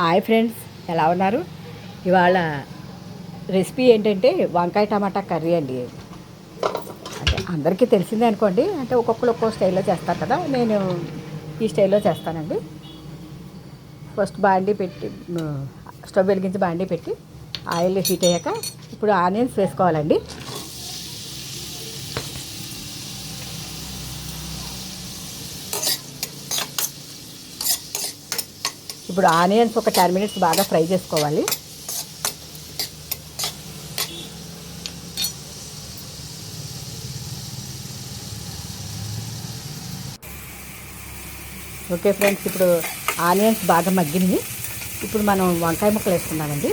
Hi friends, ఎలా ఉన్నారు? ఇవాళ రెసిపీ ఏంటంటే వంకాయ టమాటా కర్రీ అండి. అంటే అందరికీ తెలిసిందే అనుకోండి. అంటే ఒక్కొక్కరు ఒక్కో స్టైల్లో చేస్తారు కదా, నేను ఈ స్టైల్లో చేస్తానండి. ఫస్ట్ బాండీ పెట్టి స్టవ్ వెలిగించి బాండీ పెట్టి ఆయిల్ హీట్ అయ్యాక ఇప్పుడు ఆనియన్స్ వేసుకోవాలండి. ఇప్పుడు ఆనియన్స్ ఒక 10 మినిట్స్ బాగా ఫ్రై చేసుకోవాలి. ఓకే ఫ్రెండ్స్, ఇప్పుడు ఆనియన్స్ బాగా మగ్గినాయి. ఇప్పుడు మనం వంకాయ ముక్కలు వేసుకున్నామండి.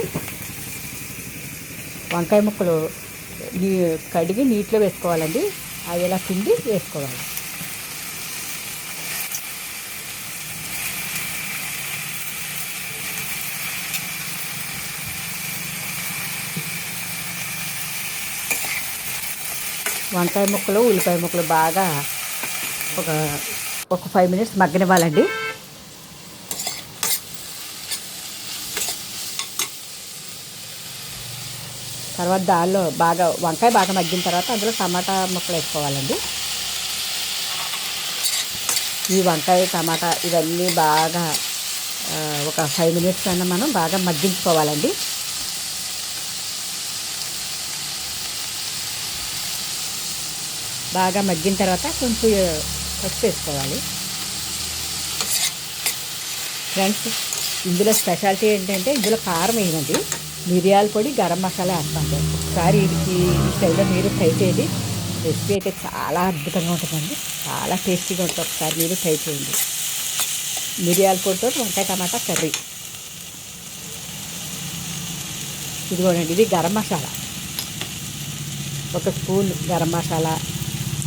వంకాయ ముక్కలు కడిగి నీటిలో వేసుకోవాలండి. అవి ఇలా పిండి వేసుకోవాలి. వంకాయ ముక్కలు ఉల్లిపాయ ముక్కలు బాగా ఒక 5 మినిట్స్ మగ్గనివ్వాలండి. తర్వాత దానిలో వంకాయ బాగా మగ్గిన తర్వాత అందులో టమాటా ముక్కలు వేసుకోవాలండి. ఈ వంకాయ టమాటా ఇవన్నీ బాగా ఒక 5 మినిట్స్ అయినా మనం బాగా మగ్గించుకోవాలండి. బాగా మగ్గిన తర్వాత కొంచెం పసుపు వేసుకోవాలి. ఫ్రెండ్స్, ఇందులో స్పెషాలిటీ ఏంటంటే ఇందులో కారం వేయనండి, మిరియాల పొడి, గరం మసాలా వేస్తాను. ఒకసారి ఈ స్టైల్లో మీరు ట్రై చేయండి. రెసిపీ అయితే చాలా అద్భుతంగా ఉంటుందండి, చాలా టేస్టీగా ఉంటుంది. ఒకసారి మీరు ట్రై చేయండి. మిరియాల పొడితో వంకాయ టమాటా కర్రీ. ఇదిగోనండి, ఇది గరం మసాలా, ఒక స్పూన్ గరం మసాలా,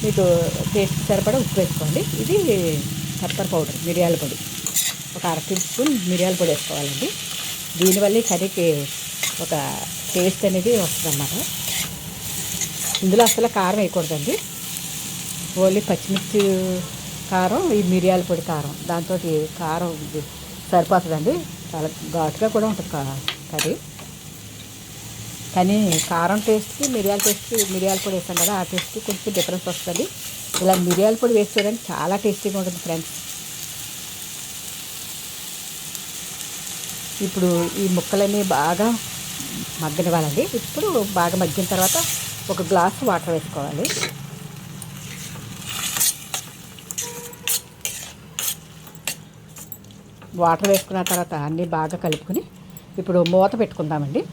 మీకు టేస్ట్ సరిపడా ఉప్పు వేసుకోండి. ఇది పెప్పర్ పౌడర్, మిరియాల పొడి, ఒక 1/2 టీ స్పూన్ మిరియాల పొడి వేసుకోవాలండి. దీనివల్ల ఈ కర్రీకి ఒక టేస్ట్ అనేది వస్తుంది అన్నమాట. ఇందులో అసలు కారం వేయకూడదండి, ఓన్లీ పచ్చిమిర్చి కారం, ఈ మిరియాల పొడి కారం, దాంతో కారం సరిపోతుందండి. చాలా ఘాటుగా కూడా ఉంటుంది కర్రీ. కానీ కారం టేస్ట్కి మిరియాల పొడి వేస్తాం కదా, ఆ టేస్ట్కి కొంచెం డిఫరెన్స్ వస్తుంది. ఇలా మిరియాల పొడి వేసుకోవడానికి చాలా టేస్టీగా ఉంటుంది ఫ్రెండ్స్. ఇప్పుడు ఈ ముక్కలన్నీ బాగా మగ్గనివ్వాలండి. ఇప్పుడు బాగా మగ్గిన తర్వాత ఒక గ్లాసు వాటర్ వేసుకోవాలి. వాటర్ వేసుకున్న తర్వాత అన్నీ బాగా కలుపుకొని ఇప్పుడు మూత పెట్టుకుందామండి.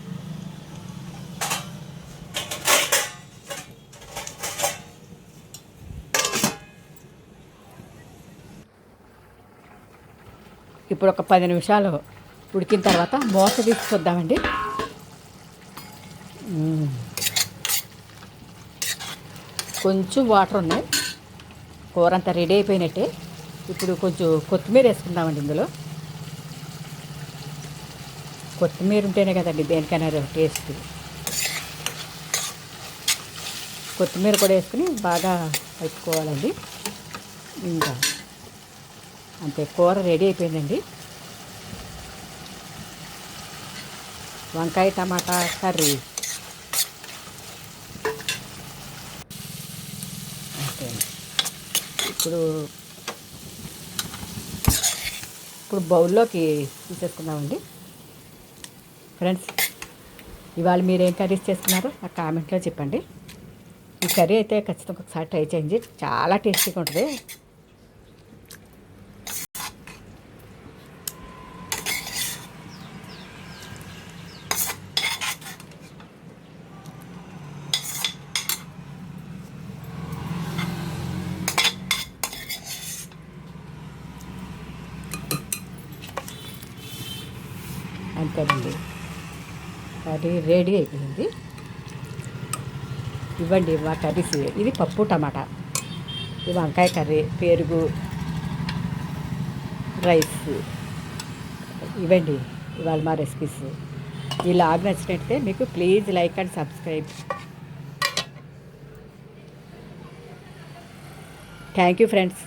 ఇప్పుడు ఒక 10 నిమిషాలు ఉడికిన తర్వాత మూత తీసి చూద్దామండి. కొంచెం వాటర్ ఉన్నాయి, కూర అంతా రెడీ అయిపోయినట్టే. ఇప్పుడు కొంచెం కొత్తిమీర వేసుకుందామండి. ఇందులో కొత్తిమీర ఉంటేనే కదండి దేనికైనా టేస్ట్. కొత్తిమీర కూడా వేసుకుని బాగా కలుపుకోవాలండి. ఇంకా అంతే, కూర రెడీ అయిపోయిందండి. వంకాయ టమాటా కర్రీ. ఓకే, ఇప్పుడు బౌల్లోకి తీసేసుకుందామండి. ఫ్రెండ్స్, ఇవాళ మీరేం కర్రీస్ చేసుకున్నారో ఆ కామెంట్లో చెప్పండి. ఈ కర్రీ అయితే ఖచ్చితంగా ఒకసారి ట్రై చేయండి, చాలా టేస్టీగా ఉంటుంది. అంతేనండి, కర్రీ రెడీ అయిపోయింది. ఇవ్వండి మా కర్రీస్. ఇది పప్పు టమాటా, ఇది వంకాయ కర్రీ, పెరుగు, రైస్. ఇవ్వండి ఇవాళ మా రెసిపీస్. ఈ లాగ్ నచ్చినట్లయితే మీకు please like and subscribe. Thank you friends.